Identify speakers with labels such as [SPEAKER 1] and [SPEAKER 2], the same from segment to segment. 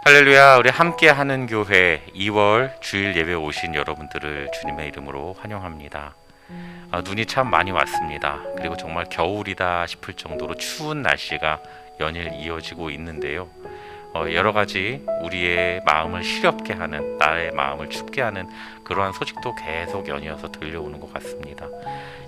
[SPEAKER 1] 할렐루야. 우리 함께하는 교회 2월 주일 예배 오신 여러분들을 주님의 이름으로 환영합니다. 눈이 참 많이 왔습니다. 그리고 정말 겨울이다 싶을 정도로 추운 날씨가 연일 이어지고 있는데요. 여러 가지 우리의 마음을 시렵게 하는, 나의 마음을 춥게 하는 그러한 소식도 계속 연이어서 들려오는 것 같습니다.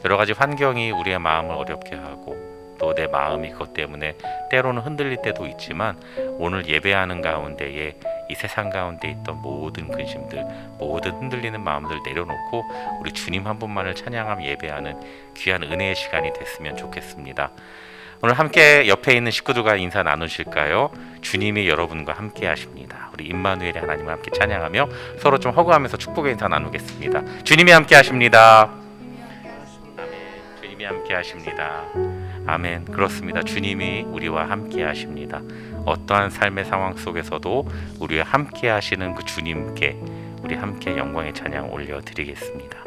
[SPEAKER 1] 여러 가지 환경이 우리의 마음을 어렵게 하고 또 내 마음이 그것 때문에 때로는 흔들릴 때도 있지만, 오늘 예배하는 가운데에 이 세상 가운데 있던 모든 근심들, 모든 흔들리는 마음들 내려놓고 우리 주님 한 분만을 찬양하며 예배하는 귀한 은혜의 시간이 됐으면 좋겠습니다. 오늘 함께 옆에 있는 식구들과 인사 나누실까요? 주님이 여러분과 함께 하십니다. 우리 임마누엘의 하나님을 함께 찬양하며 서로 좀 허구하면서 축복의 인사 나누겠습니다. 주님이 함께 하십니다. 아멘. 주님이 함께 하십니다. 아멘. 그렇습니다. 주님이 우리와 함께 하십니다. 어떠한 삶의 상황 속에서도 우리와 함께 하시는 그 주님께 우리 함께 영광의 찬양 올려드리겠습니다.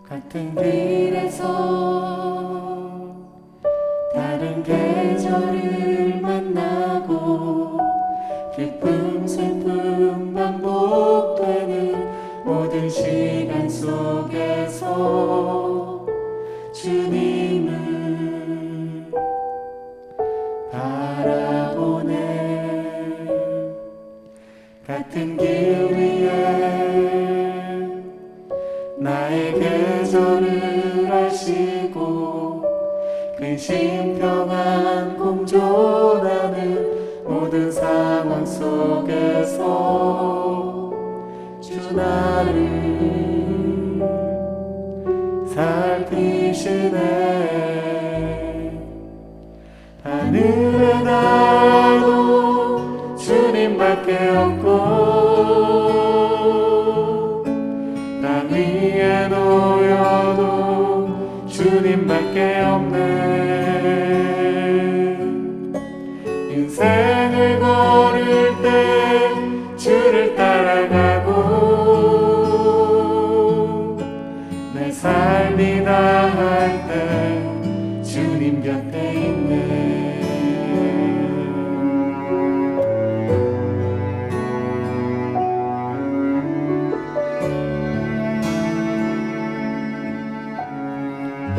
[SPEAKER 2] 같은 길에서 다른 계절을 만나고 기쁨 슬픔 반복되는 모든 시간 속에서 주님을 바라보네. 같은 길 위에 나의 계절을 아시고 근심 평안 공존하는 모든 상황 속에서 주 나를 살피시네. 하늘에 나도 주님밖에 없고 땅 위에 놓여도 주님밖에 없네. 인생을 걸을 때 주를 따라가고 내 삶이 다할 때 주님 곁에 있네.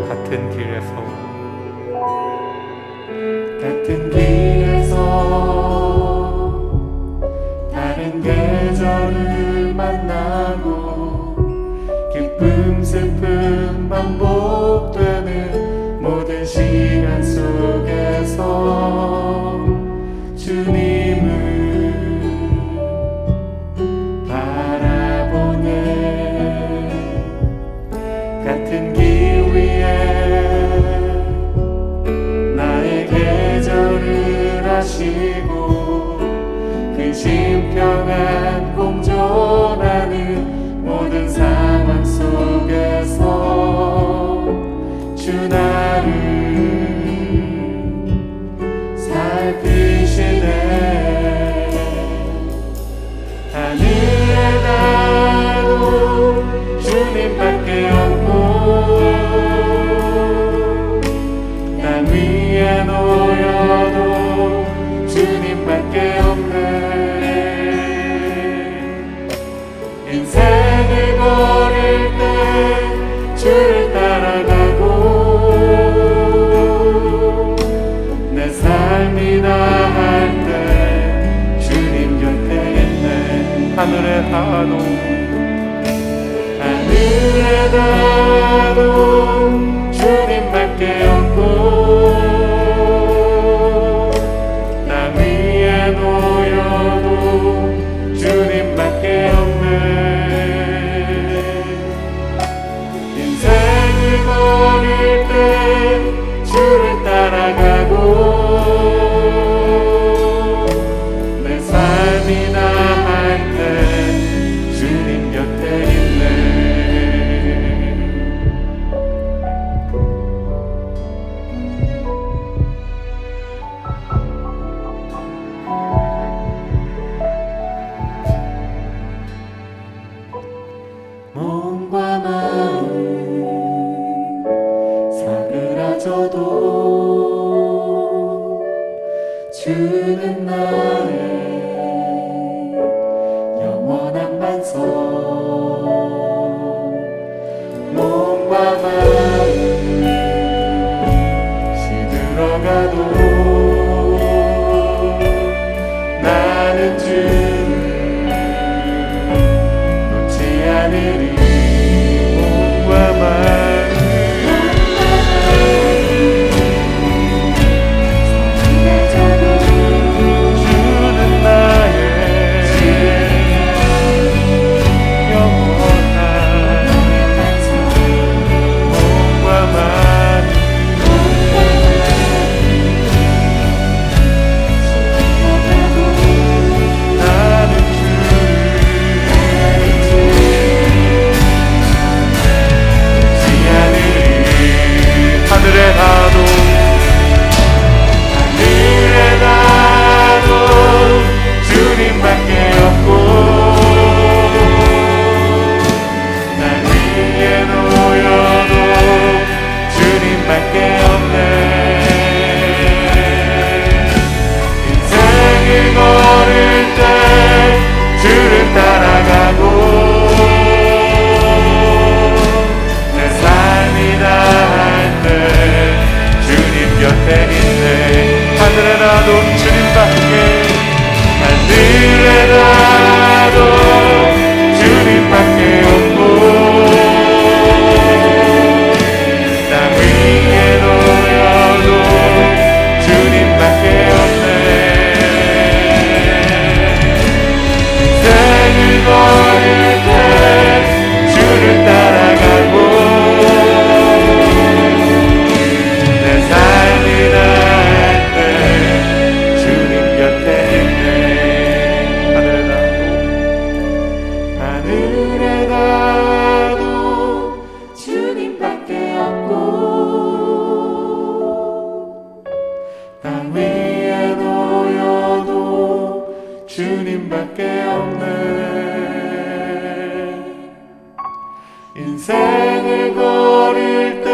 [SPEAKER 1] 같은
[SPEAKER 2] 길에서 다른 계절을 만나고 기쁨 슬픔 반복되는 모든 시간 속에서 주님을 바라보네. 같은 길 위에 나의 계절을 아시고 근심 평안 공존하는 모든 상황 속에서 주 나를 살피시네. 하늘에 나도 주님밖에 없고 땅 위에 놓여도 주님밖에 없네. 인생을 걸을 때 주를 따라가고 내 삶이 다 들어가도 주는 나의 영원한 반석. 몸과 마음 시들어가도 나는 주를 놓지 않으리. 몸과 마음 주는 나의 영원한 몸과 마음 나는 주지 않으리. 하늘에 나도 주님밖에 없고 날 위에 놓여도 주님밖에 없네. 인생을 걸을 때 주를 따라가고 내 삶이 다할 때 주님 곁에 있네. 하늘에 나도 주님밖에 하늘에 나도 주님밖에 없고 땅 위에 놓여도 주님밖에 없네. 인생을 걸을 때 주를 따라가고 내 삶이 다할 때 주님 곁에 있네. 하늘에 나도 주님밖에 없고 땅 위에 놓여도 주님밖에 없네. 인생을 걸을 때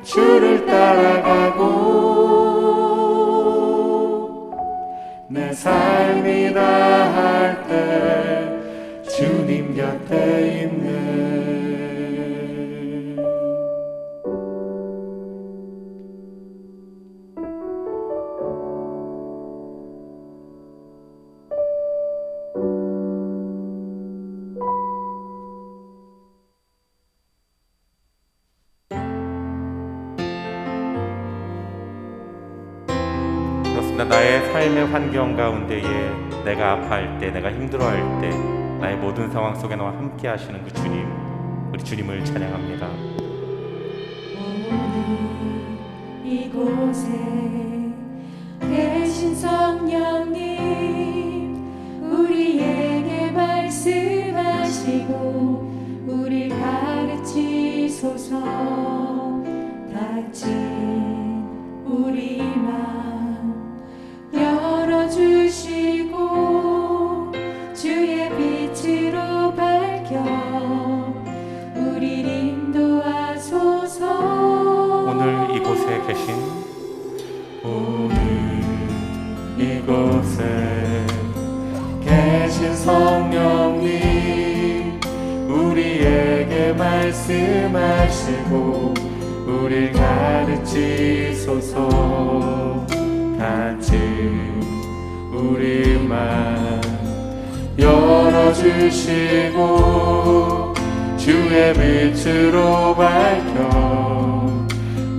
[SPEAKER 2] 주를 따라가고 내 삶이 다할 때 주님 곁에 있네.
[SPEAKER 1] 그렇습니다. 나의 삶의 환경 가운데에 내가 아파할 때, 내가 힘들어할 때, 나의 모든 상황 속에 나와 함께 하시는 그 주님, 우리 주님을 찬양합니다.
[SPEAKER 2] 오늘 이곳에 계신 성령님, 우리에게 말씀하시고 우리 가르치소서. 닫힌 우리 맘 열어주시고 주의 빛으로 밝혀 우리 인도하소서.
[SPEAKER 1] 오늘 이곳에
[SPEAKER 2] 계신 성령님, 우리에게 말씀하시고 우릴 가르치소서. 닫힌 우리 맘 열어주시고 주의 빛으로 밝혀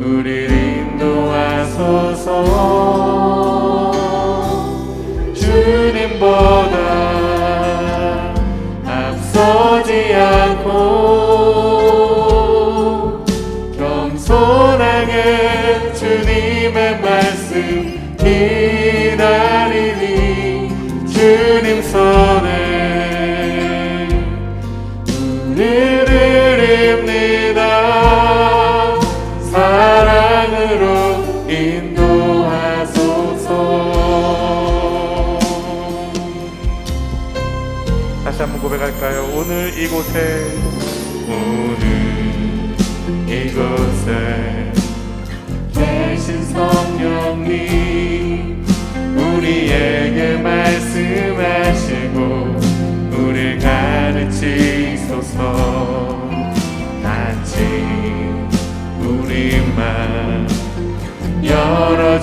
[SPEAKER 2] 우릴 인도하소서. 주님보다 앞서지 않고 겸손하게 주님의 말씀 기다리니 주님 손에 우리를 입니다. 사랑으로 인도하소서.
[SPEAKER 1] 다시 한번 고백할까요? 오늘 이곳에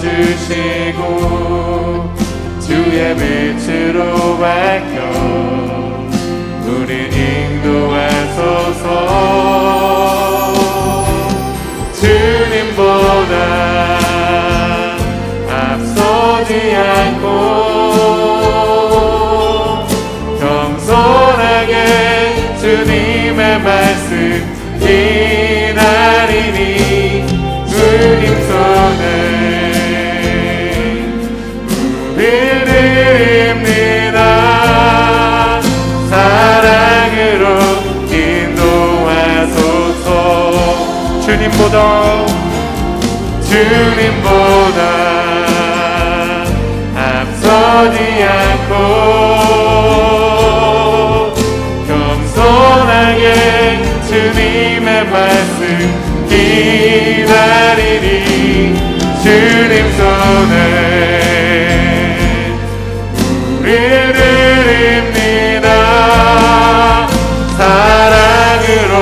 [SPEAKER 2] 주시고 주의 빛으로 밝혀 우리 인도하소서. 주님보다 앞서지 않고 겸손하게 주님의 말씀 기다리니 주님 손에 우리입니다. 사랑으로 인도하소서. 주님보다 앞서지 않고 겸손하게 주님의 말씀 기다리니 주님 손에 우리입니다. 사랑으로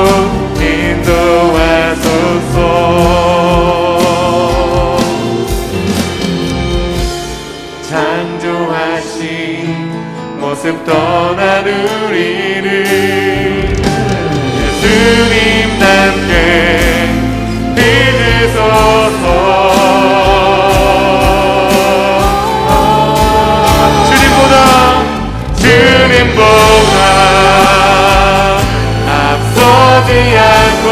[SPEAKER 2] 인도하소서. 창조하신 모습 떠난 우리를 예수님 함께 믿으소서. 주님보다 앞서지 않고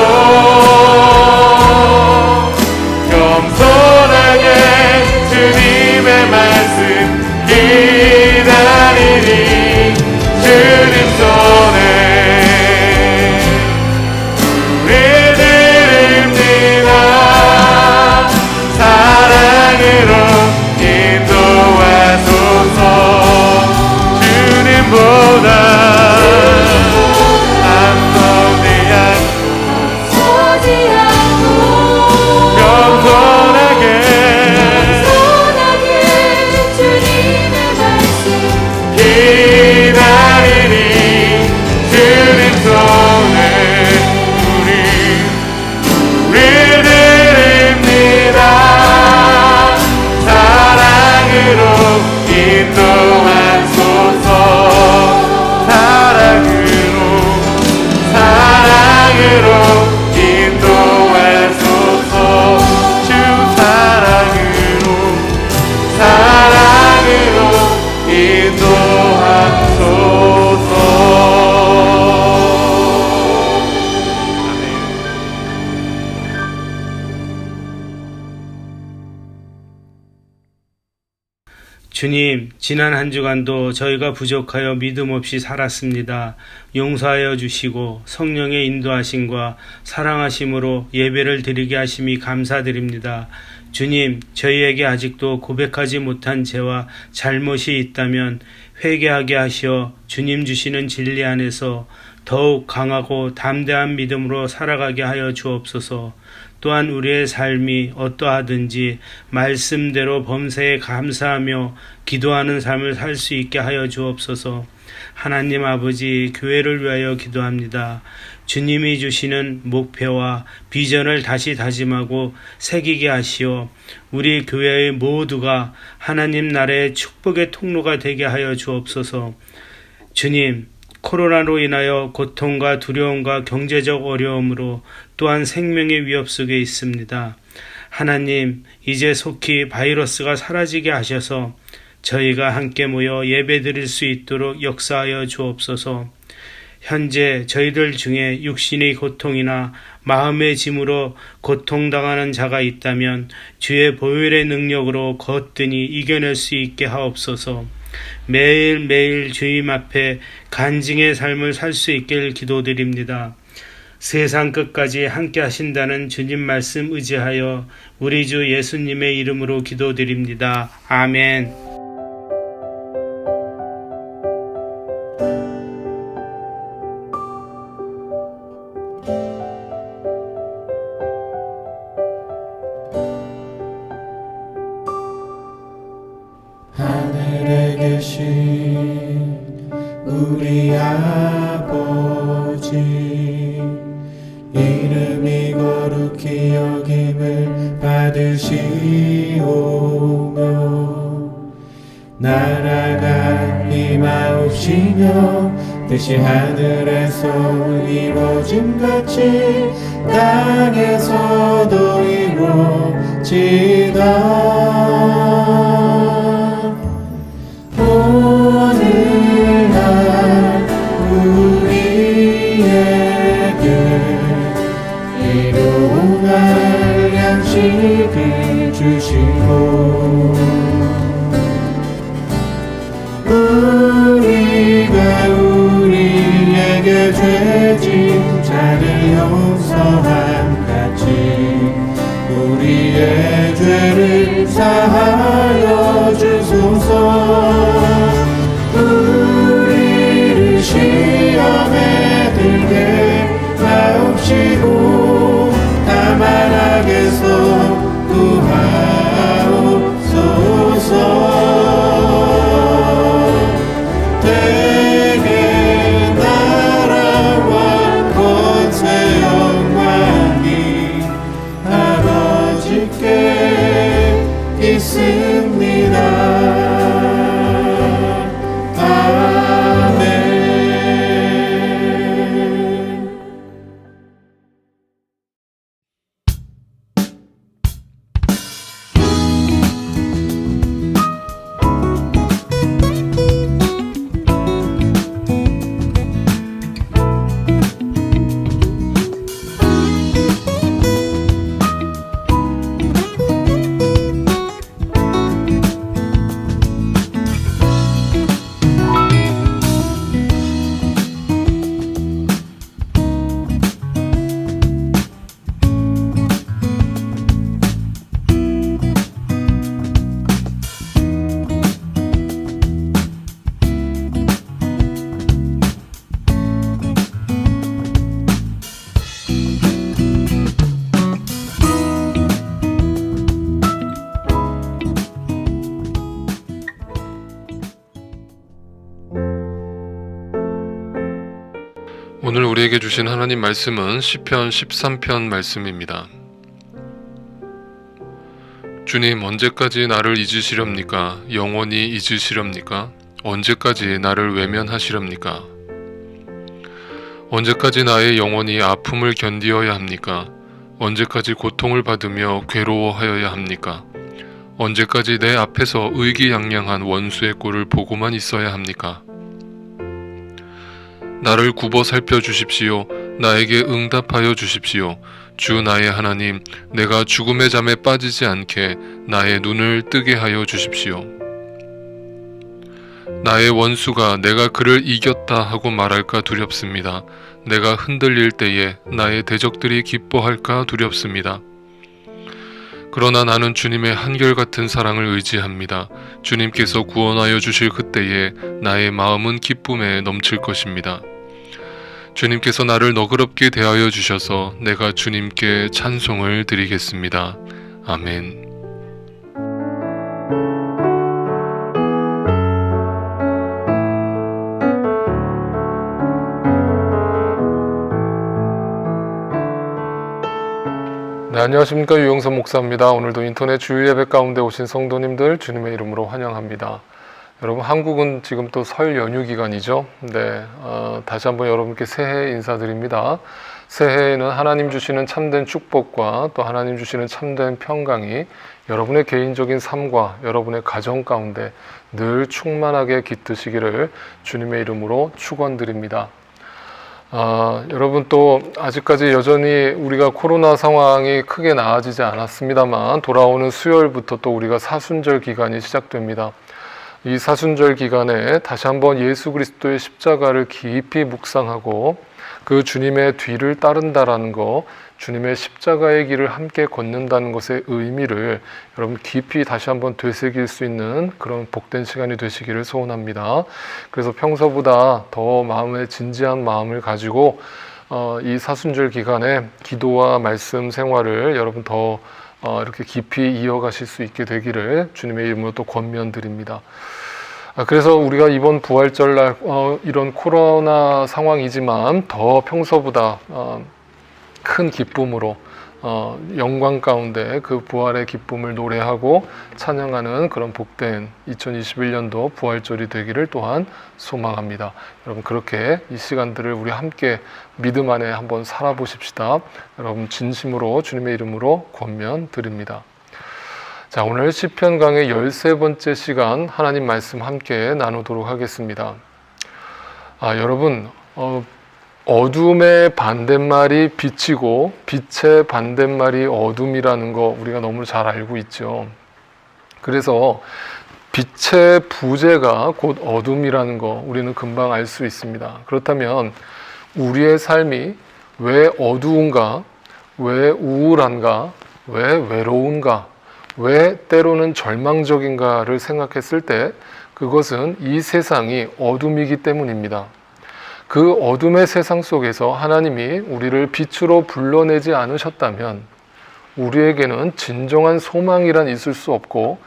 [SPEAKER 2] 겸손하게 주님의 말씀 기다리니 주님 손에 우리들입니다. 사랑으로 인도하소서. 주님보다 앞서지 않고 겸손하게 주님의 말씀 기다리니 주님 손에 우리들입니다. 사랑으로 인도하소서. 사랑으로 인도하소서. 주 사랑으로 인도하소서. 아멘.
[SPEAKER 3] 주님, 지난 한 주간도 저희가 부족하여 믿음 없이 살았습니다. 용서하여 주시고 성령의 인도하심과 사랑하심으로 예배를 드리게 하심이 감사드립니다. 주님, 저희에게 아직도 고백하지 못한 죄와 잘못이 있다면 회개하게 하시어 주님 주시는 진리 안에서 더욱 강하고 담대한 믿음으로 살아가게 하여 주옵소서. 또한 우리의 삶이 어떠하든지 말씀대로 범사에 감사하며 기도하는 삶을 살 수 있게 하여 주옵소서. 하나님 아버지, 교회를 위하여 기도합니다. 주님이 주시는 목표와 비전을 다시 다짐하고 새기게 하시어 우리 교회의 모두가 하나님 나라의 축복의 통로가 되게 하여 주옵소서. 주님, 코로나로 인하여 고통과 두려움과 경제적 어려움으로 또한 생명의 위협 속에 있습니다. 하나님, 이제 속히 바이러스가 사라지게 하셔서 저희가 함께 모여 예배드릴 수 있도록 역사하여 주옵소서. 현재 저희들 중에 육신의 고통이나 마음의 짐으로 고통당하는 자가 있다면 주의 보혈의 능력으로 거뜬히 이겨낼 수 있게 하옵소서. 매일매일 주님 앞에 간증의 삶을 살 수 있길 기도드립니다. 세상 끝까지 함께 하신다는 주님 말씀 의지하여 우리 주 예수님의 이름으로 기도드립니다. 아멘.
[SPEAKER 2] 하늘에 계신 우리 아버지, 이름이 거룩히 여김을 받으시오. 나라가 임하옵시며 뜻이 하늘에서 이루어짐같이 땅에서도 이루어지다. 오늘날 우리에게 일용할 양식을 주시고 우리가 우리에게 죄진 자를 용서한 같이 우리의 죄를 사하여 주소서. 우리를 시험에 들게 하옵시고 다만 악에서 구하옵소서. 대개 나라와 권세 영광이 아버지께 있습니다. 아멘.
[SPEAKER 4] 오늘 우리에게 주신 하나님 말씀은 시편 13편 말씀입니다. 주님, 언제까지 나를 잊으시렵니까? 영원히 잊으시렵니까? 언제까지 나를 외면하시렵니까? 언제까지 나의 영혼이 아픔을 견디어야 합니까? 언제까지 고통을 받으며 괴로워하여야 합니까? 언제까지 내 앞에서 의기양양한 원수의 꼴을 보고만 있어야 합니까? 나를 굽어 살펴주십시오. 나에게 응답하여 주십시오. 주 나의 하나님, 내가 죽음의 잠에 빠지지 않게 나의 눈을 뜨게 하여 주십시오. 나의 원수가 내가 그를 이겼다 하고 말할까 두렵습니다. 내가 흔들릴 때에 나의 대적들이 기뻐할까 두렵습니다. 그러나 나는 주님의 한결같은 사랑을 의지합니다. 주님께서 구원하여 주실 그때에 나의 마음은 기쁨에 넘칠 것입니다. 주님께서 나를 너그럽게 대하여 주셔서 내가 주님께 찬송을 드리겠습니다. 아멘. 네, 안녕하십니까. 유영선 목사입니다. 오늘도 인터넷 주일 예배 가운데 오신 성도님들 주님의 이름으로 환영합니다. 여러분, 한국은 지금 또 설 연휴 기간이죠. 네, 다시 한번 여러분께 새해 인사드립니다. 새해에는 하나님 주시는 참된 축복과 또 하나님 주시는 참된 평강이 여러분의 개인적인 삶과 여러분의 가정 가운데 늘 충만하게 깃드시기를 주님의 이름으로 축원드립니다. 여러분, 또 아직까지 여전히 우리가 코로나 상황이 크게 나아지지 않았습니다만 돌아오는 수요일부터 또 우리가 사순절 기간이 시작됩니다. 이 사순절 기간에 다시 한번 예수 그리스도의 십자가를 깊이 묵상하고 그 주님의 뒤를 따른다라는 것, 주님의 십자가의 길을 함께 걷는다는 것의 의미를 여러분 깊이 다시 한번 되새길 수 있는 그런 복된 시간이 되시기를 소원합니다. 그래서 평소보다 더 마음에 진지한 마음을 가지고 이 사순절 기간에 기도와 말씀 생활을 여러분 더 이렇게 깊이 이어가실 수 있게 되기를 주님의 이름으로 또 권면드립니다. 그래서 우리가 이번 부활절날 이런 코로나 상황이지만 더 평소보다 큰 기쁨으로 영광 가운데 그 부활의 기쁨을 노래하고 찬양하는 그런 복된 2021년도 부활절이 되기를 또한 소망합니다. 여러분 그렇게 이 시간들을 우리 함께 믿음 안에 한번 살아보십시다. 여러분 진심으로 주님의 이름으로 권면드립니다. 자, 오늘 시편 강의 13번째 시간 하나님 말씀 함께 나누도록 하겠습니다. 여러분 어둠의 반대말이 빛이고 빛의 반대말이 어둠이라는 거 우리가 너무 잘 알고 있죠. 그래서 빛의 부재가 곧 어둠이라는 거 우리는 금방 알 수 있습니다. 그렇다면 우리의 삶이 왜 어두운가? 왜 우울한가? 왜 외로운가? 왜 때로는 절망적인가를 생각했을 때 그것은 이 세상이 어둠이기 때문입니다. 그 어둠의 세상 속에서 하나님이 우리를 빛으로 불러내지 않으셨다면 우리에게는 진정한 소망이란 있을 수 없고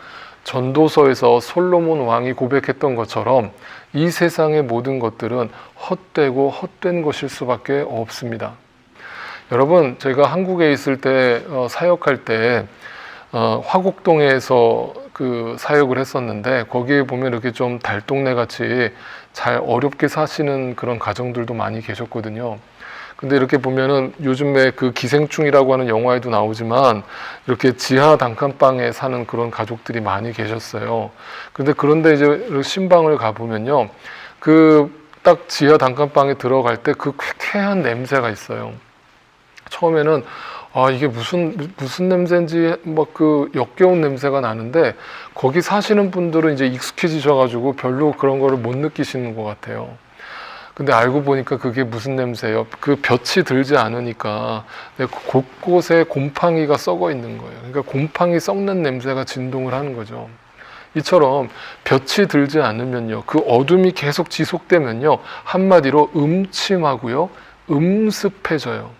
[SPEAKER 4] 전도서에서 솔로몬 왕이 고백했던 것처럼 이 세상의 모든 것들은 헛되고 헛된 것일 수밖에 없습니다. 여러분 제가 한국에 있을 때 사역할 때 화곡동에서 그 사역을 했었는데 거기에 보면 이렇게 좀 달동네 같이 잘 어렵게 사시는 그런 가정들도 많이 계셨거든요. 근데 이렇게 보면은 요즘에 그 기생충이라고 하는 영화에도 나오지만 이렇게 지하 단칸방에 사는 그런 가족들이 많이 계셨어요. 그런데 이제 신방을 가보면요. 그 딱 지하 단칸방에 들어갈 때 그 쾌쾌한 냄새가 있어요. 처음에는 이게 무슨 냄새인지 막 그 역겨운 냄새가 나는데 거기 사시는 분들은 이제 익숙해지셔가지고 별로 그런 거를 못 느끼시는 것 같아요. 근데 알고 보니까 그게 무슨 냄새예요? 그 볕이 들지 않으니까 곳곳에 곰팡이가 썩어 있는 거예요. 그러니까 곰팡이 썩는 냄새가 진동을 하는 거죠. 이처럼 볕이 들지 않으면요, 그 어둠이 계속 지속되면요, 한마디로 음침하고요, 음습해져요.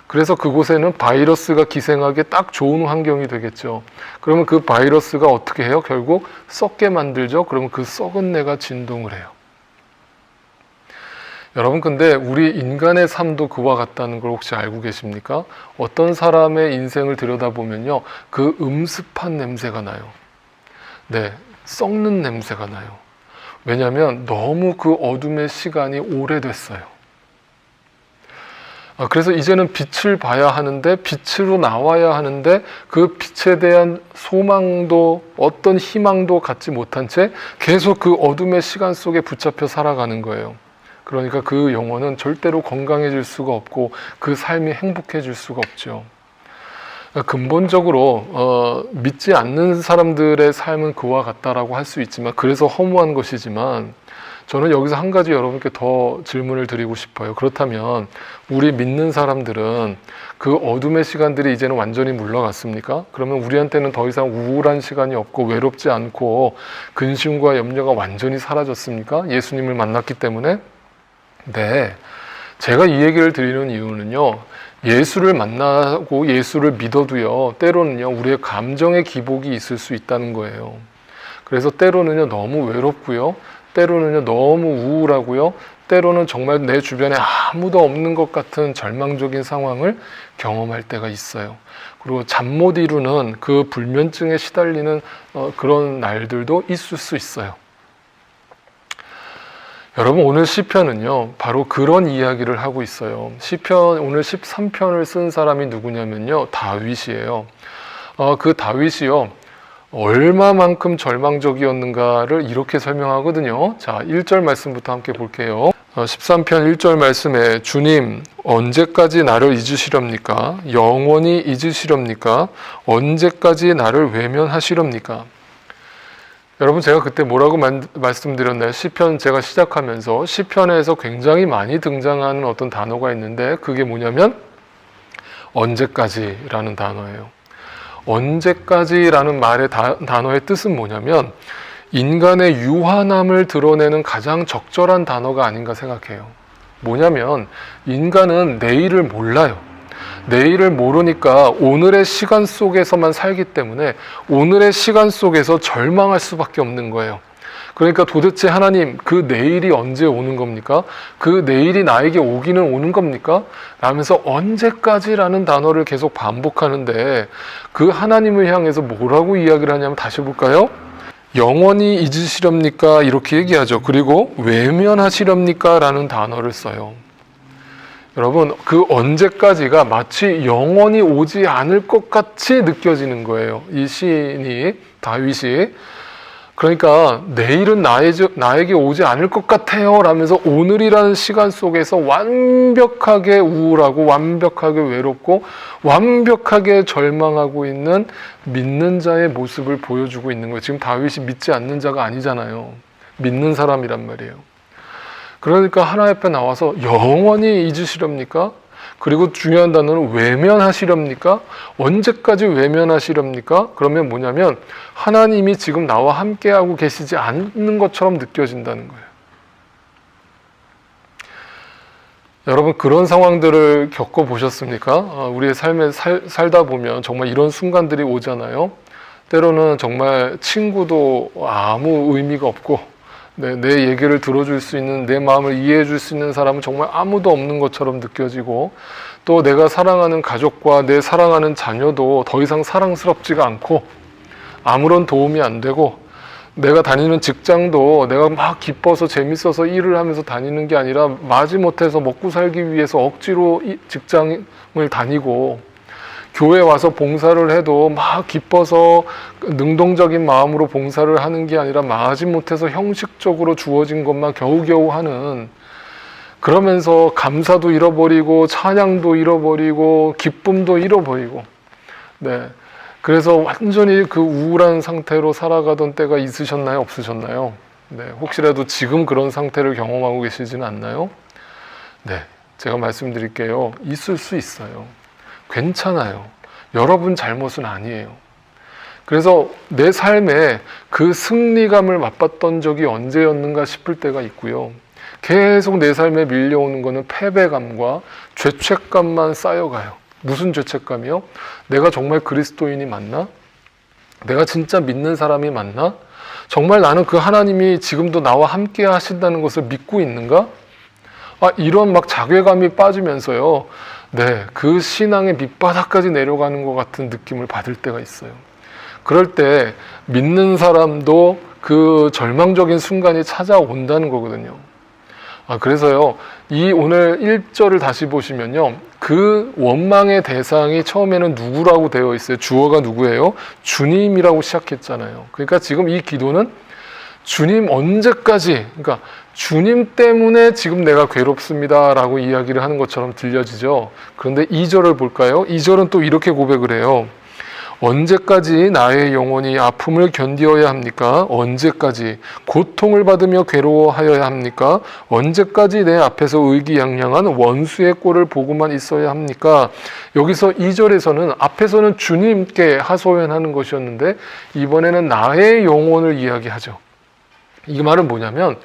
[SPEAKER 4] 그래서 그곳에는 바이러스가 기생하기에 딱 좋은 환경이 되겠죠. 그러면 그 바이러스가 어떻게 해요? 결국 썩게 만들죠. 그러면 그 썩은 내가 진동을 해요. 여러분 근데 우리 인간의 삶도 그와 같다는 걸 혹시 알고 계십니까? 어떤 사람의 인생을 들여다보면요, 그 음습한 냄새가 나요. 네, 썩는 냄새가 나요. 왜냐하면 너무 그 어둠의 시간이 오래됐어요. 그래서 이제는 빛을 봐야 하는데, 빛으로 나와야 하는데 그 빛에 대한 소망도 어떤 희망도 갖지 못한 채 계속 그 어둠의 시간 속에 붙잡혀 살아가는 거예요. 그러니까 그 영혼은 절대로 건강해질 수가 없고 그 삶이 행복해질 수가 없죠. 근본적으로 믿지 않는 사람들의 삶은 그와 같다라고 할 수 있지만, 그래서 허무한 것이지만, 저는 여기서 한 가지 여러분께 더 질문을 드리고 싶어요. 그렇다면 우리 믿는 사람들은 그 어둠의 시간들이 이제는 완전히 물러갔습니까? 그러면 우리한테는 더 이상 우울한 시간이 없고 외롭지 않고 근심과 염려가 완전히 사라졌습니까? 예수님을 만났기 때문에? 네. 제가 이 얘기를 드리는 이유는요, 예수를 만나고 예수를 믿어도요, 때로는요, 우리의 감정의 기복이 있을 수 있다는 거예요. 그래서 때로는요, 너무 외롭고요, 때로는요, 너무 우울하고요, 때로는 정말 내 주변에 아무도 없는 것 같은 절망적인 상황을 경험할 때가 있어요. 그리고 잠 못 이루는 그 불면증에 시달리는 그런 날들도 있을 수 있어요. 여러분 오늘 시편은요, 바로 그런 이야기를 하고 있어요. 시편 오늘 13편을 쓴 사람이 누구냐면요, 다윗이에요. 그 다윗이요, 얼마만큼 절망적이었는가를 이렇게 설명하거든요. 자, 1절 말씀부터 함께 볼게요. 13편 1절 말씀에 주님 언제까지 나를 잊으시렵니까? 영원히 잊으시렵니까? 언제까지 나를 외면하시렵니까? 여러분 제가 그때 뭐라고 말씀드렸나요? 시편 제가 시작하면서 시편에서 굉장히 많이 등장하는 어떤 단어가 있는데 그게 뭐냐면 언제까지라는 단어예요. 언제까지라는 말의 단어의 뜻은 뭐냐면 인간의 유한함을 드러내는 가장 적절한 단어가 아닌가 생각해요. 뭐냐면 인간은 내일을 몰라요. 내일을 모르니까 오늘의 시간 속에서만 살기 때문에 오늘의 시간 속에서 절망할 수밖에 없는 거예요. 그러니까 도대체 하나님, 그 내일이 언제 오는 겁니까? 그 내일이 나에게 오기는 오는 겁니까? 라면서 언제까지라는 단어를 계속 반복하는데, 그 하나님을 향해서 뭐라고 이야기를 하냐면, 다시 볼까요? 영원히 잊으시렵니까? 이렇게 얘기하죠. 그리고 외면하시렵니까? 라는 단어를 써요. 여러분, 그 언제까지가 마치 영원히 오지 않을 것 같이 느껴지는 거예요. 이 시인이, 다윗이. 그러니까 내일은 나에게 오지 않을 것 같아요 라면서 오늘이라는 시간 속에서 완벽하게 우울하고 완벽하게 외롭고 완벽하게 절망하고 있는 믿는 자의 모습을 보여주고 있는 거예요. 지금 다윗이 믿지 않는 자가 아니잖아요. 믿는 사람이란 말이에요. 그러니까 하나님 앞에 나와서 영원히 잊으시렵니까? 그리고 중요한 단어는 외면하시렵니까? 언제까지 외면하시렵니까? 그러면 뭐냐면 하나님이 지금 나와 함께하고 계시지 않는 것처럼 느껴진다는 거예요. 여러분, 그런 상황들을 겪어보셨습니까? 우리의 삶에 살다 보면 정말 이런 순간들이 오잖아요. 때로는 정말 친구도 아무 의미가 없고 내 얘기를 들어줄 수 있는, 내 마음을 이해해 줄 수 있는 사람은 정말 아무도 없는 것처럼 느껴지고, 또 내가 사랑하는 가족과 내 사랑하는 자녀도 더 이상 사랑스럽지가 않고 아무런 도움이 안 되고, 내가 다니는 직장도 내가 막 기뻐서 재밌어서 일을 하면서 다니는 게 아니라 마지못해서 먹고 살기 위해서 억지로 직장을 다니고, 교회 와서 봉사를 해도 막 기뻐서 능동적인 마음으로 봉사를 하는 게 아니라 마지못해서 형식적으로 주어진 것만 겨우겨우 하는, 그러면서 감사도 잃어버리고 찬양도 잃어버리고 기쁨도 잃어버리고, 네, 그래서 완전히 그 우울한 상태로 살아가던 때가 있으셨나요? 없으셨나요? 네, 혹시라도 지금 그런 상태를 경험하고 계시지는 않나요? 네, 제가 말씀드릴게요. 있을 수 있어요. 괜찮아요. 여러분 잘못은 아니에요. 그래서 내 삶에 그 승리감을 맛봤던 적이 언제였는가 싶을 때가 있고요. 계속 내 삶에 밀려오는 거는 패배감과 죄책감만 쌓여가요. 무슨 죄책감이요? 내가 정말 그리스도인이 맞나? 내가 진짜 믿는 사람이 맞나? 정말 나는 그 하나님이 지금도 나와 함께 하신다는 것을 믿고 있는가? 이런 막 자괴감이 빠지면서요. 네, 그 신앙의 밑바닥까지 내려가는 것 같은 느낌을 받을 때가 있어요. 그럴 때 믿는 사람도 그 절망적인 순간이 찾아온다는 거거든요. 그래서요, 이 오늘 1절을 다시 보시면요, 그 원망의 대상이 처음에는 누구라고 되어 있어요? 주어가 누구예요? 주님이라고 시작했잖아요. 그러니까 지금 이 기도는 주님 언제까지, 그러니까 주님 때문에 지금 내가 괴롭습니다 라고 이야기를 하는 것처럼 들려지죠. 그런데 2절을 볼까요? 2절은 또 이렇게 고백을 해요. 언제까지 나의 영혼이 아픔을 견디어야 합니까? 언제까지 고통을 받으며 괴로워하여야 합니까? 언제까지 내 앞에서 의기양양한 원수의 꼴을 보고만 있어야 합니까? 여기서 2절에서는 앞에서는 주님께 하소연하는 것이었는데 이번에는 나의 영혼을 이야기하죠. 이 말은 뭐냐면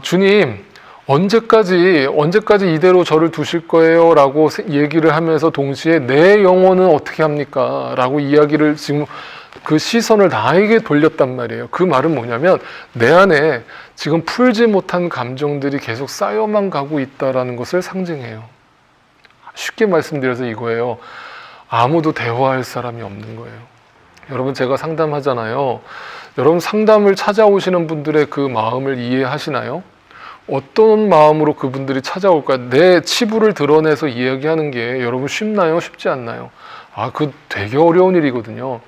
[SPEAKER 4] 주님 언제까지 이대로 저를 두실 거예요? 라고 얘기를 하면서 동시에 내 영혼은 어떻게 합니까? 라고 이야기를 지금 그 시선을 나에게 돌렸단 말이에요. 그 말은 뭐냐면 내 안에 지금 풀지 못한 감정들이 계속 쌓여만 가고 있다라는 것을 상징해요. 쉽게 말씀드려서 이거예요. 아무도 대화할 사람이 없는 거예요. 여러분 제가 상담하잖아요. 여러분 상담을 찾아오시는 분들의 그 마음을 이해하시나요? 어떤 마음으로 그분들이 찾아올까? 내 치부를 드러내서 이야기하는 게 여러분 쉽나요? 쉽지 않나요? 그 되게 어려운 일이거든요.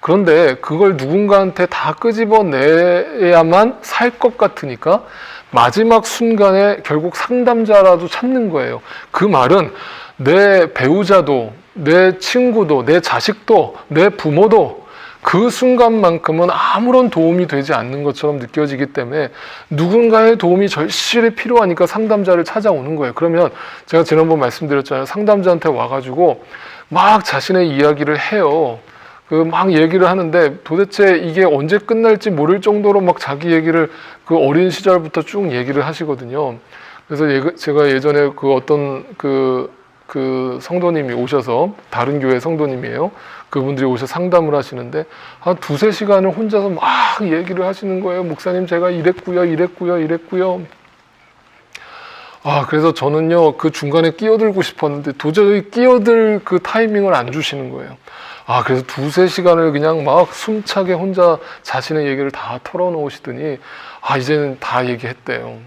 [SPEAKER 4] 그런데 그걸 누군가한테 다 끄집어내야만 살 것 같으니까 마지막 순간에 결국 상담자라도 찾는 거예요. 그 말은 내 배우자도, 내 친구도, 내 자식도, 내 부모도 그 순간만큼은 아무런 도움이 되지 않는 것처럼 느껴지기 때문에 누군가의 도움이 절실히 필요하니까 상담자를 찾아오는 거예요. 그러면 제가 지난번 말씀드렸잖아요. 상담자한테 와가지고 막 자신의 이야기를 해요. 막 얘기를 하는데 도대체 이게 언제 끝날지 모를 정도로 막 자기 얘기를 그 어린 시절부터 쭉 얘기를 하시거든요. 그래서 제가 예전에 그 어떤 그 그 성도님이 오셔서, 다른 교회 성도님이에요. 그분들이 오셔서 상담을 하시는데 한 2-3시간을 혼자서 막 얘기를 하시는 거예요. 목사님, 제가 이랬고요. 그래서 저는요, 그 중간에 끼어들고 싶었는데 도저히 끼어들 그 타이밍을 안 주시는 거예요. 그래서 2-3시간을 그냥 막 숨차게 혼자 자신의 얘기를 다 털어놓으시더니 이제는 다 얘기했대요.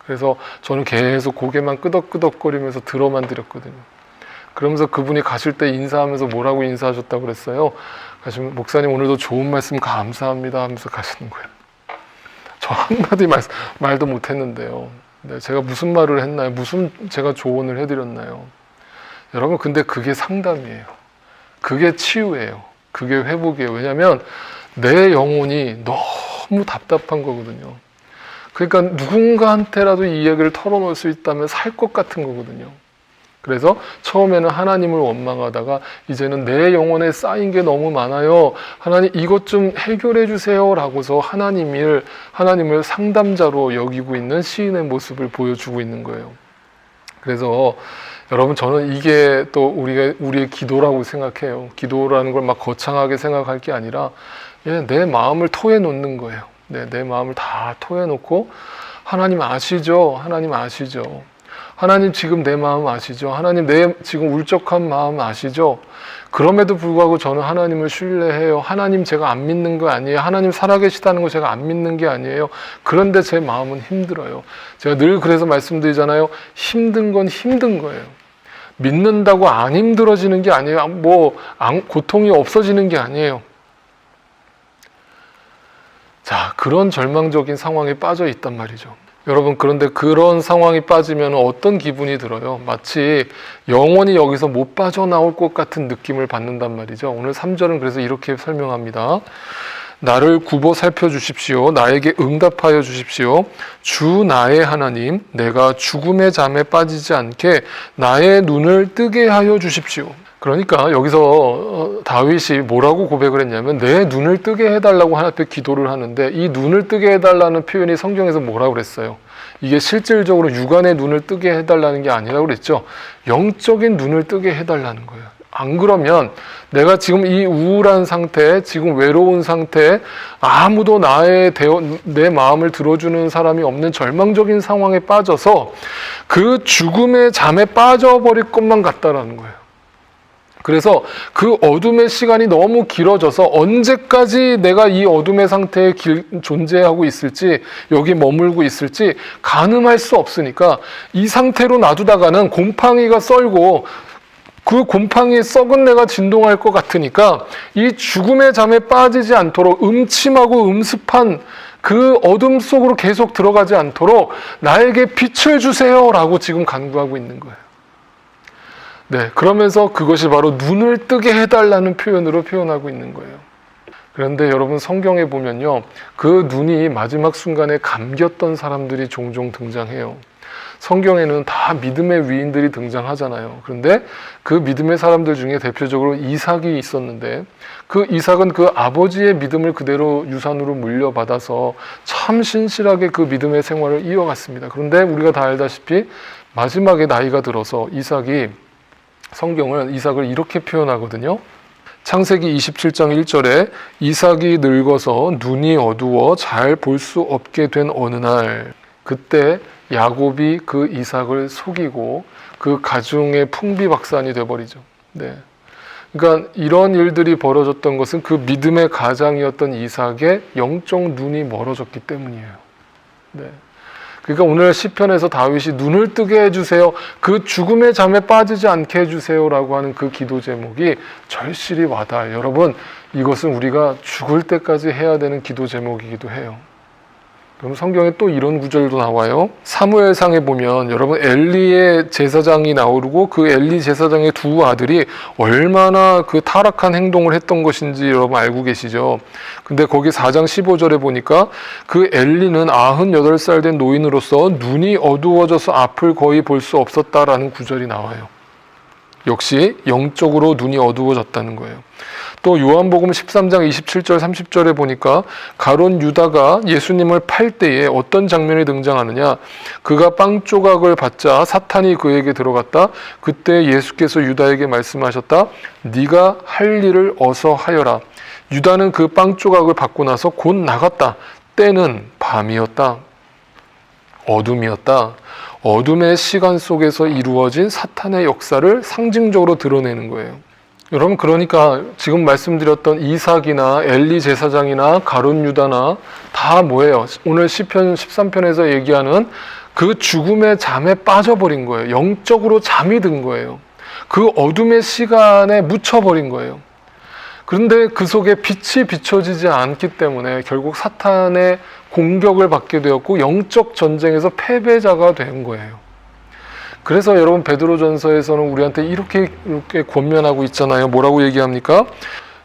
[SPEAKER 4] 그래서 저는 계속 고개만 끄덕끄덕거리면서 들어만 드렸거든요. 그러면서 그분이 가실 때 인사하면서 뭐라고 인사하셨다고 그랬어요? 가시면, 목사님 오늘도 좋은 말씀 감사합니다 하면서 가시는 거예요. 저 한마디 말도 못했는데요. 네, 제가 무슨 말을 했나요? 무슨 제가 조언을 해드렸나요? 여러분, 근데 그게 상담이에요. 그게 치유예요. 그게 회복이에요. 왜냐하면 내 영혼이 너무 답답한 거거든요. 그러니까 누군가한테라도 이 얘기를 털어놓을 수 있다면 살 것 같은 거거든요. 그래서 처음에는 하나님을 원망하다가 이제는 내 영혼에 쌓인 게 너무 많아요. 하나님, 이것 좀 해결해 주세요 라고서 하나님을 상담자로 여기고 있는 시인의 모습을 보여주고 있는 거예요. 그래서 여러분, 저는 이게 또 우리의 기도라고 생각해요. 기도라는 걸 막 거창하게 생각할 게 아니라 내 마음을 토해 놓는 거예요. 내 마음을 다 토해 놓고, 하나님 아시죠? 하나님 지금 내 마음 아시죠? 하나님 내 지금 울적한 마음 아시죠? 그럼에도 불구하고 저는 하나님을 신뢰해요. 하나님 제가 안 믿는 거 아니에요. 하나님 살아계시다는 거 제가 안 믿는 게 아니에요. 그런데 제 마음은 힘들어요. 제가 늘 그래서 말씀드리잖아요. 힘든 건 힘든 거예요. 믿는다고 안 힘들어지는 게 아니에요. 고통이 없어지는 게 아니에요. 자, 그런 절망적인 상황에 빠져 있단 말이죠. 여러분, 그런데 그런 상황이 빠지면 어떤 기분이 들어요? 마치 영원히 여기서 못 빠져나올 것 같은 느낌을 받는단 말이죠. 오늘 3절은 그래서 이렇게 설명합니다. 나를 굽어 살펴주십시오. 나에게 응답하여 주십시오. 주 나의 하나님, 내가 죽음의 잠에 빠지지 않게 나의 눈을 뜨게 하여 주십시오. 그러니까 여기서 다윗이 뭐라고 고백을 했냐면, 내 눈을 뜨게 해달라고 하나님 앞에 기도를 하는데, 이 눈을 뜨게 해달라는 표현이 성경에서 뭐라고 그랬어요? 이게 실질적으로 육안의 눈을 뜨게 해달라는 게 아니라고 그랬죠. 영적인 눈을 뜨게 해달라는 거예요. 안 그러면 내가 지금 이 우울한 상태, 지금 외로운 상태, 아무도 내 마음을 들어주는 사람이 없는 절망적인 상황에 빠져서 그 죽음의 잠에 빠져버릴 것만 같다라는 거예요. 그래서 그 어둠의 시간이 너무 길어져서 언제까지 내가 이 어둠의 상태에 존재하고 있을지, 여기 머물고 있을지 가늠할 수 없으니까 이 상태로 놔두다가는 곰팡이가 썰고 그 곰팡이에 썩은 내가 진동할 것 같으니까 이 죽음의 잠에 빠지지 않도록, 음침하고 음습한 그 어둠 속으로 계속 들어가지 않도록 나에게 빛을 주세요 라고 지금 간구하고 있는 거예요. 네, 그러면서 그것이 바로 눈을 뜨게 해달라는 표현으로 표현하고 있는 거예요. 그런데 여러분, 성경에 보면요, 그 눈이 마지막 순간에 감겼던 사람들이 종종 등장해요. 성경에는 다 믿음의 위인들이 등장하잖아요. 그런데 그 믿음의 사람들 중에 대표적으로 이삭이 있었는데, 그 이삭은 그 아버지의 믿음을 그대로 유산으로 물려받아서 참 신실하게 그 믿음의 생활을 이어갔습니다. 그런데 우리가 다 알다시피 마지막에 나이가 들어서 성경은 이삭을 이렇게 표현하거든요. 창세기 27장 1절에 이삭이 늙어서 눈이 어두워 잘 볼 수 없게 된 어느 날, 그때 야곱이 그 이삭을 속이고 그 가중의 풍비박산이 돼버리죠. 네. 그러니까 이런 일들이 벌어졌던 것은 그 믿음의 가장이었던 이삭의 영적 눈이 멀어졌기 때문이에요. 네. 그러니까 오늘 시편에서 다윗이 눈을 뜨게 해주세요, 그 죽음의 잠에 빠지지 않게 해주세요라고 하는 그 기도 제목이 절실히 와닿아요. 여러분, 이것은 우리가 죽을 때까지 해야 되는 기도 제목이기도 해요. 그럼 성경에 또 이런 구절도 나와요. 사무엘상에 보면 여러분, 엘리의 제사장이 나오고 그 엘리 제사장의 두 아들이 얼마나 그 타락한 행동을 했던 것인지 여러분 알고 계시죠? 근데 거기 4장 15절에 보니까 그 엘리는 98살 된 노인으로서 눈이 어두워져서 앞을 거의 볼 수 없었다라는 구절이 나와요. 역시 영적으로 눈이 어두워졌다는 거예요. 또 요한복음 13장 27절 30절에 보니까 가룟 유다가 예수님을 팔 때에 어떤 장면이 등장하느냐, 그가 빵 조각을 받자 사탄이 그에게 들어갔다. 그때 예수께서 유다에게 말씀하셨다. 네가 할 일을 어서 하여라. 유다는 그 빵 조각을 받고 나서 곧 나갔다. 때는 밤이었다. 어둠이었다. 어둠의 시간 속에서 이루어진 사탄의 역사를 상징적으로 드러내는 거예요. 여러분, 그러니까 지금 말씀드렸던 이삭이나 엘리 제사장이나 가룟 유다나 다 뭐예요? 오늘 시편 13편에서 얘기하는 그 죽음의 잠에 빠져버린 거예요. 영적으로 잠이 든 거예요. 그 어둠의 시간에 묻혀버린 거예요. 그런데 그 속에 빛이 비춰지지 않기 때문에 결국 사탄의 공격을 받게 되었고 영적 전쟁에서 패배자가 된 거예요. 그래서 여러분, 베드로전서에서는 우리한테 이렇게 권면하고 있잖아요. 뭐라고 얘기합니까?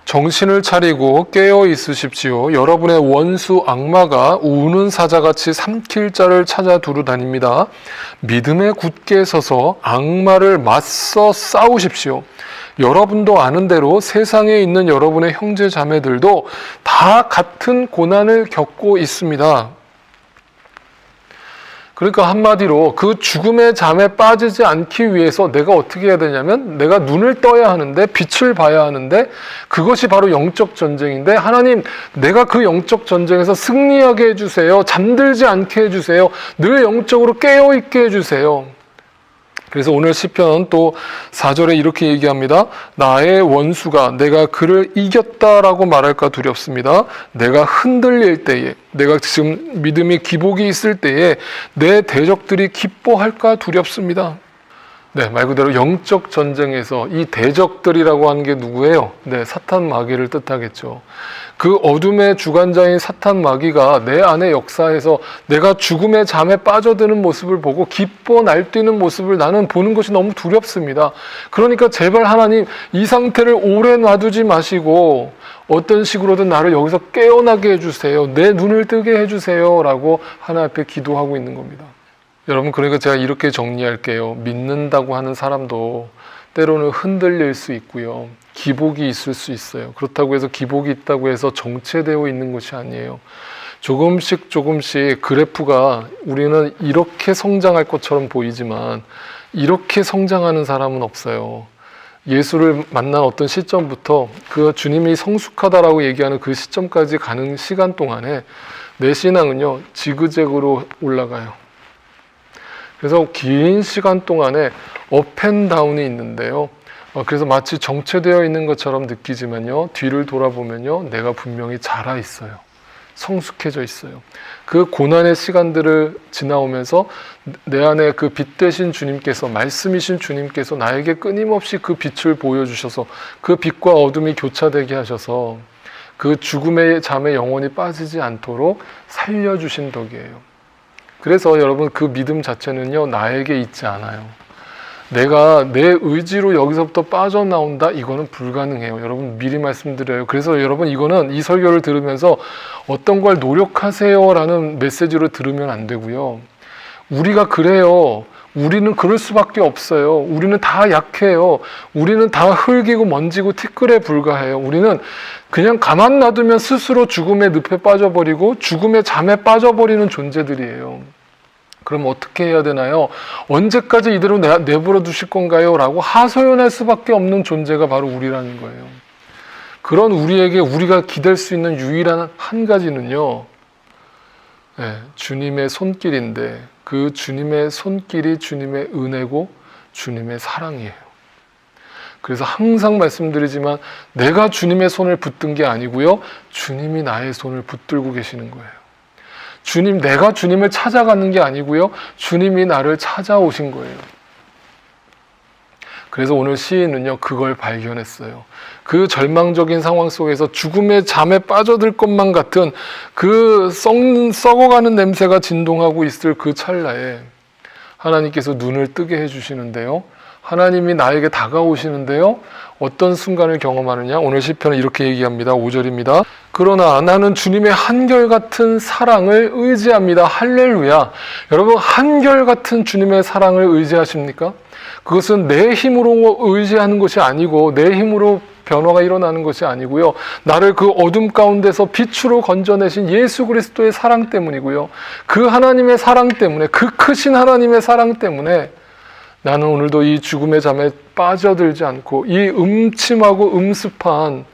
[SPEAKER 4] 정신을 차리고 깨어 있으십시오. 여러분의 원수 악마가 우는 사자같이 삼킬 자를 찾아 두루 다닙니다. 믿음에 굳게 서서 악마를 맞서 싸우십시오. 여러분도 아는 대로 세상에 있는 여러분의 형제 자매들도 다 같은 고난을 겪고 있습니다. 그러니까 한마디로 그 죽음의 잠에 빠지지 않기 위해서 내가 어떻게 해야 되냐면, 내가 눈을 떠야 하는데, 빛을 봐야 하는데, 그것이 바로 영적 전쟁인데, 하나님, 내가 그 영적 전쟁에서 승리하게 해주세요. 잠들지 않게 해주세요. 늘 영적으로 깨어있게 해주세요. 그래서 오늘 시편 또 4절에 이렇게 얘기합니다. 나의 원수가 내가 그를 이겼다라고 말할까 두렵습니다. 내가 흔들릴 때에, 내가 지금 믿음이 기복이 있을 때에 내 대적들이 기뻐할까 두렵습니다. 네, 말 그대로 영적 전쟁에서 이 대적들이라고 하는 게 누구예요? 네, 사탄 마귀를 뜻하겠죠. 그 어둠의 주관자인 사탄 마귀가 내 안의 역사에서 내가 죽음의 잠에 빠져드는 모습을 보고 기뻐 날뛰는 모습을 나는 보는 것이 너무 두렵습니다. 그러니까 제발 하나님, 이 상태를 오래 놔두지 마시고 어떤 식으로든 나를 여기서 깨어나게 해주세요. 내 눈을 뜨게 해주세요. 라고 하나님 앞에 기도하고 있는 겁니다. 여러분, 그러니까 제가 이렇게 정리할게요. 믿는다고 하는 사람도 때로는 흔들릴 수 있고요. 기복이 있을 수 있어요. 그렇다고 해서 기복이 있다고 해서 정체되어 있는 것이 아니에요. 조금씩 그래프가 우리는 이렇게 성장할 것처럼 보이지만 이렇게 성장하는 사람은 없어요. 예수를 만난 어떤 시점부터 그 주님이 성숙하다라고 얘기하는 그 시점까지 가는 시간 동안에 내 신앙은요, 지그재그로 올라가요. 그래서 긴 시간 동안에 업앤다운이 있는데요. 그래서 마치 정체되어 있는 것처럼 느끼지만요, 뒤를 돌아보면요, 내가 분명히 자라 있어요. 성숙해져 있어요. 그 고난의 시간들을 지나오면서 내 안에 그 빛 되신 주님께서, 말씀이신 주님께서 나에게 끊임없이 그 빛을 보여주셔서 그 빛과 어둠이 교차되게 하셔서 그 죽음의 잠에 영원히 빠지지 않도록 살려주신 덕이에요. 그래서 여러분, 그 믿음 자체는요, 나에게 있지 않아요. 내가 내 의지로 여기서부터 빠져나온다? 이거는 불가능해요. 여러분, 미리 말씀드려요. 그래서 여러분, 이거는 이 설교를 들으면서 어떤 걸 노력하세요 라는 메시지로 들으면 안 되고요. 우리가 그래요. 우리는 그럴 수밖에 없어요. 우리는 다 약해요. 우리는 다 흙이고 먼지고 티끌에 불과해요. 우리는 그냥 가만 놔두면 스스로 죽음의 늪에 빠져버리고 죽음의 잠에 빠져버리는 존재들이에요. 그럼 어떻게 해야 되나요? 언제까지 이대로 내버려 두실 건가요? 라고 하소연할 수밖에 없는 존재가 바로 우리라는 거예요. 그런 우리에게 우리가 기댈 수 있는 유일한 한 가지는요, 주님의 손길인데, 그 주님의 손길이 주님의 은혜고 주님의 사랑이에요. 그래서 항상 말씀드리지만 내가 주님의 손을 붙든 게 아니고요, 주님이 나의 손을 붙들고 계시는 거예요. 내가 주님을 찾아가는 게 아니고요, 주님이 나를 찾아오신 거예요. 그래서 오늘 시인은요, 그걸 발견했어요. 그 절망적인 상황 속에서 죽음의 잠에 빠져들 것만 같은 그 썩어가는 냄새가 진동하고 있을 그 찰나에 하나님께서 눈을 뜨게 해주시는데요, 하나님이 나에게 다가오시는데요, 어떤 순간을 경험하느냐? 오늘 시편은 이렇게 얘기합니다. 5절입니다. 그러나 나는 주님의 한결같은 사랑을 의지합니다. 할렐루야. 여러분, 한결같은 주님의 사랑을 의지하십니까? 그것은 내 힘으로 의지하는 것이 아니고 내 힘으로 변화가 일어나는 것이 아니고요. 나를 그 어둠 가운데서 빛으로 건져내신 예수 그리스도의 사랑 때문이고요. 그 하나님의 사랑 때문에, 그 크신 하나님의 사랑 때문에 나는 오늘도 이 죽음의 잠에 빠져들지 않고 이 음침하고 음습한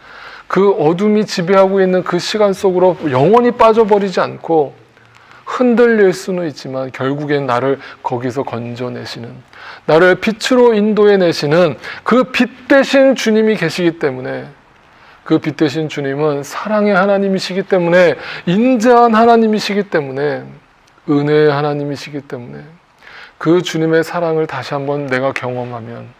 [SPEAKER 4] 그 어둠이 지배하고 있는 그 시간 속으로 영원히 빠져버리지 않고 흔들릴 수는 있지만 결국엔 나를 거기서 건져내시는, 나를 빛으로 인도해내시는 그 빛 대신 주님이 계시기 때문에, 그 빛 대신 주님은 사랑의 하나님이시기 때문에, 인자한 하나님이시기 때문에, 은혜의 하나님이시기 때문에 그 주님의 사랑을 다시 한번 내가 경험하면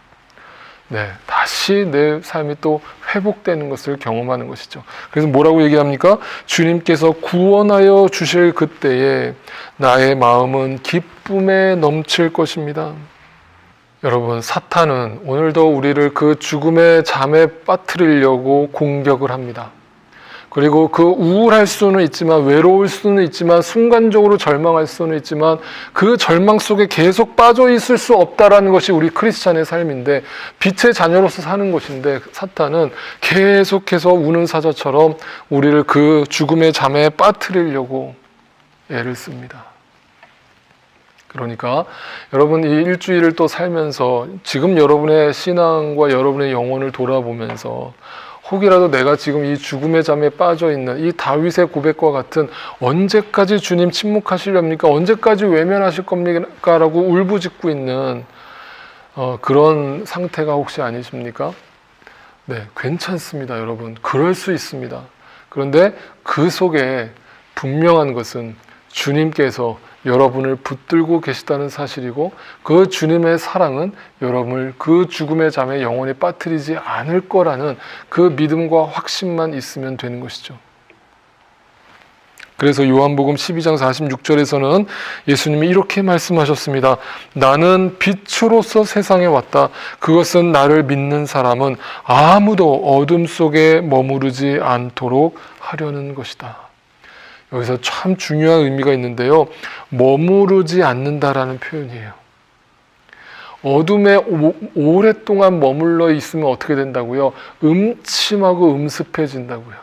[SPEAKER 4] 다시 내 삶이 또 회복되는 것을 경험하는 것이죠. 그래서 뭐라고 얘기합니까? 주님께서 구원하여 주실 그때에 나의 마음은 기쁨에 넘칠 것입니다. 여러분, 사탄은 오늘도 우리를 그 죽음의 잠에 빠뜨리려고 공격을 합니다. 그리고 그 우울할 수는 있지만, 외로울 수는 있지만, 순간적으로 절망할 수는 있지만 그 절망 속에 계속 빠져 있을 수 없다라는 것이 우리 크리스찬의 삶인데, 빛의 자녀로서 사는 것인데, 사탄은 계속해서 우는 사자처럼 우리를 그 죽음의 잠에 빠뜨리려고 애를 씁니다. 그러니까 여러분, 이 일주일을 또 살면서 지금 여러분의 신앙과 여러분의 영혼을 돌아보면서 혹이라도 내가 지금 이 죽음의 잠에 빠져 있는 이 다윗의 고백과 같은, 언제까지 주님 침묵하시렵니까? 언제까지 외면하실 겁니까? 라고 울부짖고 있는 그런 상태가 혹시 아니십니까? 네, 괜찮습니다, 여러분. 그럴 수 있습니다. 그런데 그 속에 분명한 것은 주님께서 여러분을 붙들고 계시다는 사실이고, 그 주님의 사랑은 여러분을 그 죽음의 잠에 영원히 빠뜨리지 않을 거라는 그 믿음과 확신만 있으면 되는 것이죠. 그래서 요한복음 12장 46절에서는 예수님이 이렇게 말씀하셨습니다. 나는 빛으로서 세상에 왔다. 그것은 나를 믿는 사람은 아무도 어둠 속에 머무르지 않도록 하려는 것이다. 여기서 참 중요한 의미가 있는데요. 머무르지 않는다라는 표현이에요. 어둠에 오랫동안 머물러 있으면 어떻게 된다고요? 음침하고 음습해진다고요.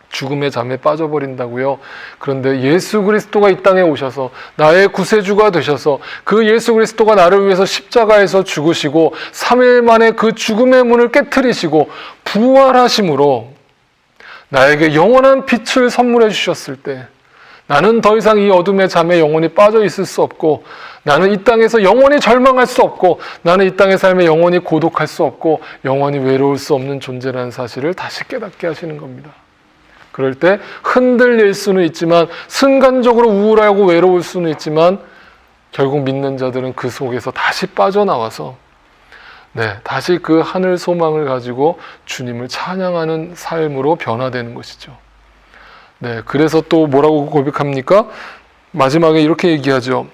[SPEAKER 4] 죽음의 잠에 빠져버린다고요. 그런데 예수 그리스도가 이 땅에 오셔서 나의 구세주가 되셔서 그 예수 그리스도가 나를 위해서 십자가에서 죽으시고 3일 만에 그 죽음의 문을 깨트리시고 부활하심으로 나에게 영원한 빛을 선물해 주셨을 때, 나는 더 이상 이 어둠의 잠에 영원히 빠져 있을 수 없고, 나는 이 땅에서 영원히 절망할 수 없고, 나는 이 땅의 삶에 영원히 고독할 수 없고, 영원히 외로울 수 없는 존재라는 사실을 다시 깨닫게 하시는 겁니다. 그럴 때 흔들릴 수는 있지만, 순간적으로 우울하고 외로울 수는 있지만, 결국 믿는 자들은 그 속에서 다시 빠져나와서 다시 그 하늘 소망을 가지고 주님을 찬양하는 삶으로 변화되는 것이죠. 그래서 또 뭐라고 고백합니까? 마지막에 이렇게 얘기하죠.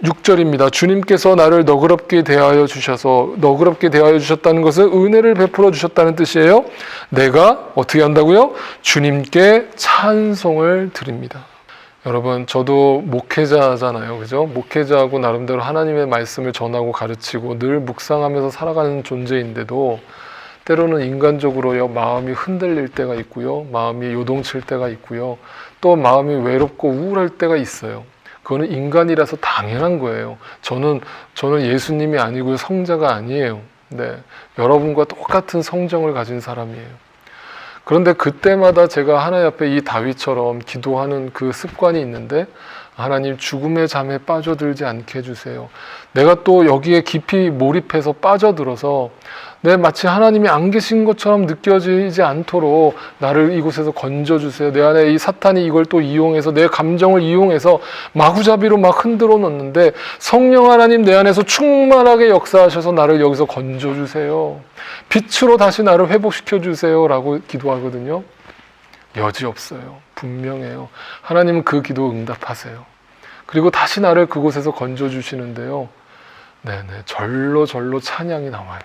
[SPEAKER 4] 6절입니다. 주님께서 나를 너그럽게 대하여 주셨다는 것은 은혜를 베풀어 주셨다는 뜻이에요. 내가 어떻게 한다고요? 주님께 찬송을 드립니다. 여러분, 저도 목회자잖아요. 그죠? 목회자하고 나름대로 하나님의 말씀을 전하고 가르치고 늘 묵상하면서 살아가는 존재인데도 때로는 인간적으로요, 마음이 흔들릴 때가 있고요, 마음이 요동칠 때가 있고요, 또 마음이 외롭고 우울할 때가 있어요. 그거는 인간이라서 당연한 거예요. 저는 예수님이 아니고요, 성자가 아니에요. 여러분과 똑같은 성정을 가진 사람이에요. 그런데 그때마다 제가 하나님 앞에 이 다윗처럼 기도하는 그 습관이 있는데, 하나님 죽음의 잠에 빠져들지 않게 해주세요. 내가 또 여기에 깊이 몰입해서 빠져들어서 마치 하나님이 안 계신 것처럼 느껴지지 않도록 나를 이곳에서 건져주세요. 내 안에 이 사탄이 이걸 또 이용해서 내 감정을 이용해서 마구잡이로 막 흔들어 놓는데, 성령 하나님 내 안에서 충만하게 역사하셔서 나를 여기서 건져주세요. 빛으로 다시 나를 회복시켜주세요 라고 기도하거든요. 여지없어요. 분명해요. 하나님은 그 기도 응답하세요. 그리고 다시 나를 그곳에서 건져주시는데요. 절로 찬양이 나와요.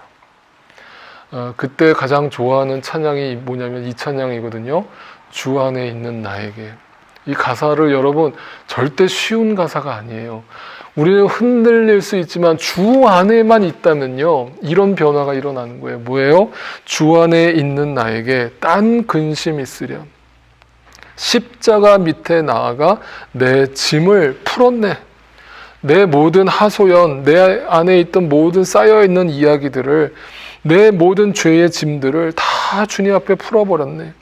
[SPEAKER 4] 그때 가장 좋아하는 찬양이 뭐냐면 이 찬양이거든요. 주 안에 있는 나에게. 이 가사를 여러분, 절대 쉬운 가사가 아니에요. 우리는 흔들릴 수 있지만 주 안에만 있다면요, 이런 변화가 일어나는 거예요. 뭐예요? 주 안에 있는 나에게 딴 근심이 있으련 십자가 밑에 나아가 내 짐을 풀었네. 내 모든 하소연, 내 안에 있던 모든 쌓여있는 이야기들을, 내 모든 죄의 짐들을 다 주님 앞에 풀어버렸네.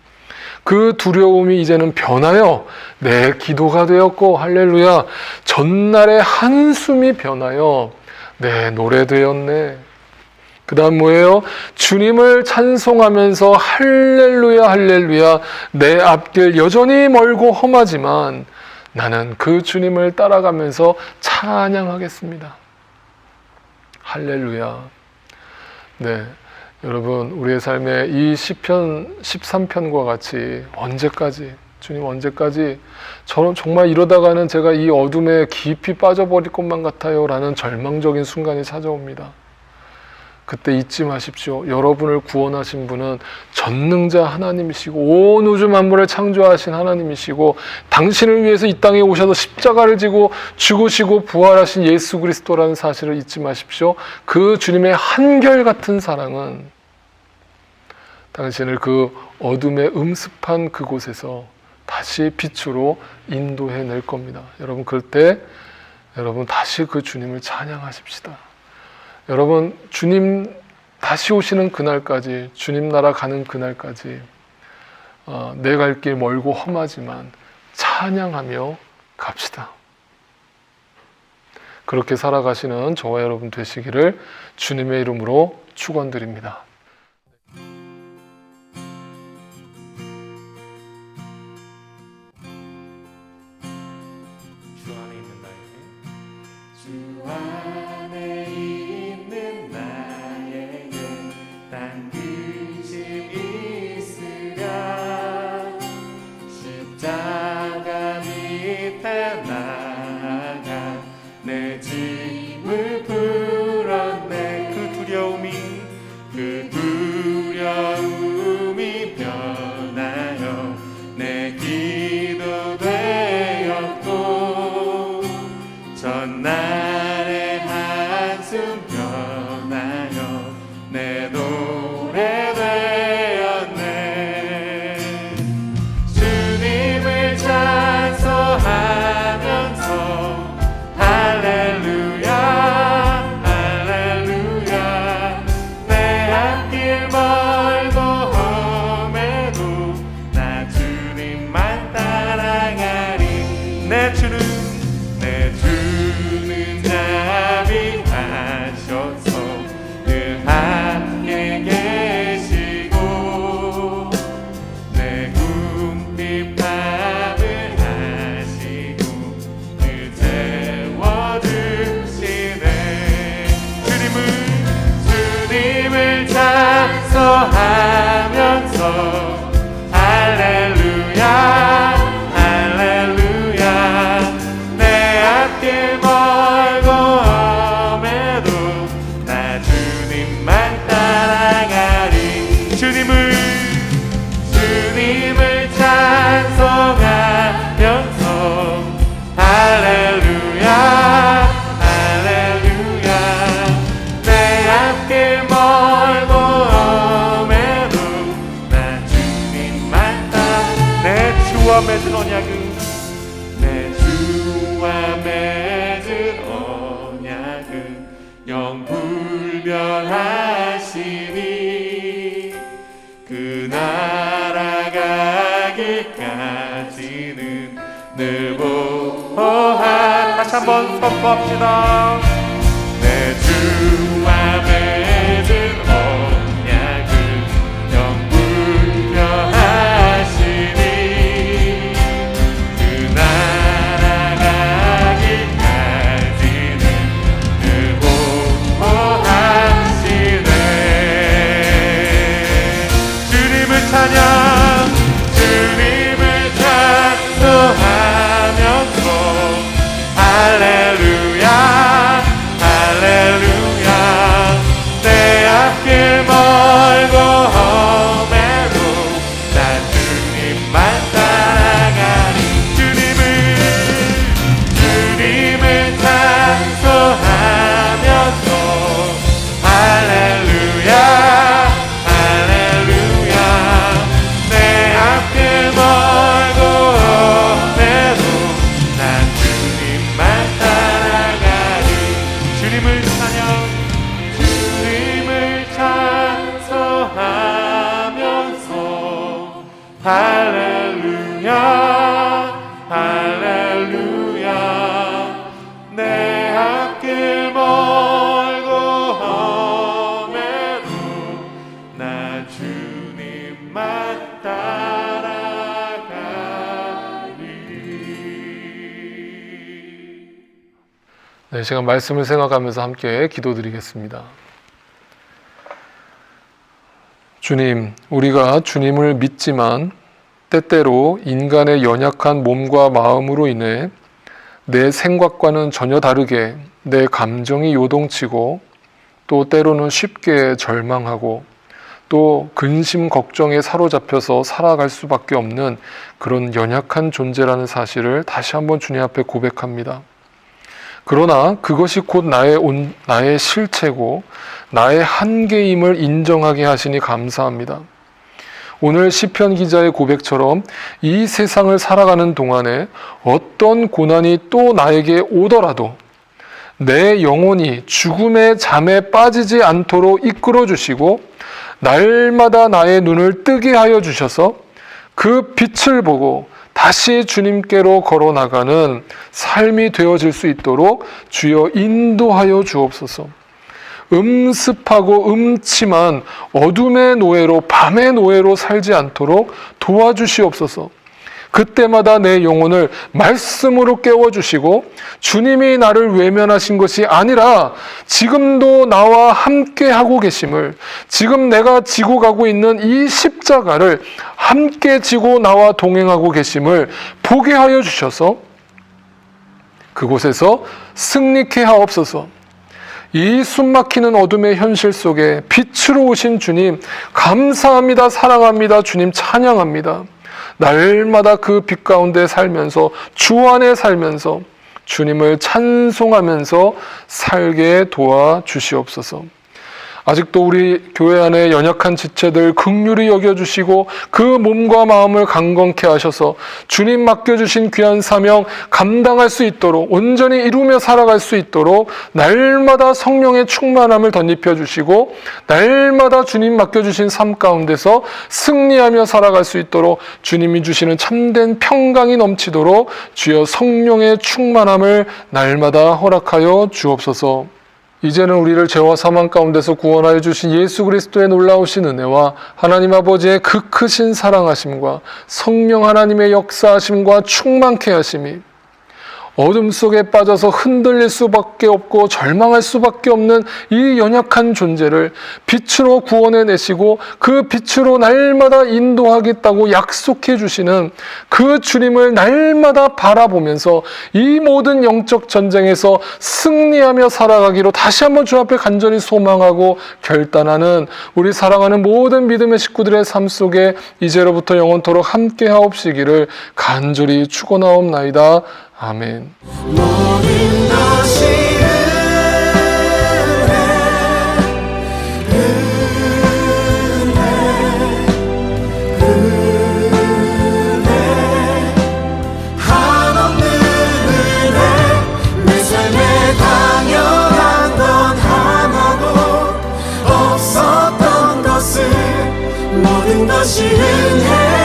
[SPEAKER 4] 그 두려움이 이제는 변하여 내 기도가 되었고, 할렐루야, 전날의 한숨이 변하여 내 노래 되었네. 그 다음 뭐예요? 주님을 찬송하면서 할렐루야 할렐루야, 내 앞길 여전히 멀고 험하지만 나는 그 주님을 따라가면서 찬양하겠습니다. 할렐루야. 네, 여러분, 우리의 삶에 이 시편 13편과 같이 언제까지, 주님 언제까지 저는 정말 이러다가는 제가 이 어둠에 깊이 빠져버릴 것만 같아요 라는 절망적인 순간이 찾아옵니다. 그때 잊지 마십시오. 여러분을 구원하신 분은 전능자 하나님이시고 온 우주 만물을 창조하신 하나님이시고, 당신을 위해서 이 땅에 오셔서 십자가를 지고 죽으시고 부활하신 예수 그리스도라는 사실을 잊지 마십시오. 그 주님의 한결같은 사랑은 당신을 그 어둠의 음습한 그곳에서 다시 빛으로 인도해낼 겁니다. 여러분, 그럴 때 여러분 다시 그 주님을 찬양하십시다. 여러분, 주님 다시 오시는 그날까지, 주님 나라 가는 그날까지 내 갈 길 멀고 험하지만 찬양하며 갑시다. 그렇게 살아가시는 저와 여러분 되시기를 주님의 이름으로 축원드립니다.
[SPEAKER 1] 주 안에 있는 나에게,
[SPEAKER 2] 주 안에 있는 나에게 딴 근심 있으랴 십자가 밑에 나아가 내 짐을 풀었네. 그 두려움이 변하여 내 기도 되었고, 전날의 한숨 변하여 내 노래 되었네. 주님을 찬송하면서 할렐루야 할렐루야, 내 앞길 멀고 험해도 나 주님만 따라가리. 내 주는 자비하셔서 늘 함께 계시고, 내 궁핍함을 하시고 늘 채워주시네. 주님을 찬송하면서 할렐루야 할렐루야, 내 앞길 멀고 험해도 나 주님만 따라가리. 주님을 찬송하면서 할렐루야 할렐루야, 내 앞길 멀고 험해도 나 주님만 따라. 내 주와 맺은 언약은, 내 주와 맺은 언약은 영불변하시니, 그 나라 가기까지는 늘 보호한. 다시 한번 선포합시다. 내 주와 맺은 언약은 영불변하시니, 그 나라 가기까지는 늘 보호하시네. 주님을 찬송하면서 할렐루야
[SPEAKER 4] 네, 시간 말씀을 생각하면서 함께 기도드리겠습니다. 주님, 우리가 주님을 믿지만 때때로 인간의 연약한 몸과 마음으로 인해 내 생각과는 전혀 다르게 내 감정이 요동치고 또 때로는 쉽게 절망하고 또 근심 걱정에 사로잡혀서 살아갈 수밖에 없는 그런 연약한 존재라는 사실을 다시 한번 주님 앞에 고백합니다. 그러나 그것이 곧 나의 실체고 나의 한계임을 인정하게 하시니 감사합니다. 오늘 시편 기자의 고백처럼 이 세상을 살아가는 동안에 어떤 고난이 또 나에게 오더라도 내 영혼이 죽음의 잠에 빠지지 않도록 이끌어 주시고 날마다 나의 눈을 뜨게 하여 주셔서 그 빛을 보고 다시 주님께로 걸어나가는 삶이 되어질 수 있도록 주여 인도하여 주옵소서. 음습하고 음침한 어둠의 노예로 밤의 노예로 살지 않도록 도와주시옵소서. 그때마다 내 영혼을 말씀으로 깨워주시고 주님이 나를 외면하신 것이 아니라 지금도 나와 함께하고 계심을, 지금 내가 지고 가고 있는 이 십자가를 함께 지고 나와 동행하고 계심을 보게 하여 주셔서 그곳에서 승리케 하옵소서. 이 숨막히는 어둠의 현실 속에 빛으로 오신 주님 감사합니다. 사랑합니다. 주님 찬양합니다. 날마다 그 빛 가운데 살면서 주 안에 살면서 주님을 찬송하면서 살게 도와주시옵소서. 아직도 우리 교회 안에 연약한 지체들 긍휼히 여겨주시고 그 몸과 마음을 강건케 하셔서 주님 맡겨주신 귀한 사명 감당할 수 있도록 온전히 이루며 살아갈 수 있도록 날마다 성령의 충만함을 덧입혀 주시고 날마다 주님 맡겨주신 삶 가운데서 승리하며 살아갈 수 있도록 주님이 주시는 참된 평강이 넘치도록 주여 성령의 충만함을 날마다 허락하여 주옵소서. 이제는 우리를 죄와 사망 가운데서 구원하여 주신 예수 그리스도의 놀라우신 은혜와 하나님 아버지의 그 크신 사랑하심과 성령 하나님의 역사하심과 충만케 하심이 어둠 속에 빠져서 흔들릴 수밖에 없고 절망할 수밖에 없는 이 연약한 존재를 빛으로 구원해내시고 그 빛으로 날마다 인도하겠다고 약속해 주시는 그 주님을 날마다 바라보면서 이 모든 영적 전쟁에서 승리하며 살아가기로 다시 한번 주 앞에 간절히 소망하고 결단하는 우리 사랑하는 모든 믿음의 식구들의 삶 속에 이제로부터 영원토록 함께 하옵시기를 간절히 축원하옵나이다. 아멘.
[SPEAKER 5] 모든 것이 한없는 은혜 내 삶에 당연한 건 하나도 없었던 것을 모든 것이 은혜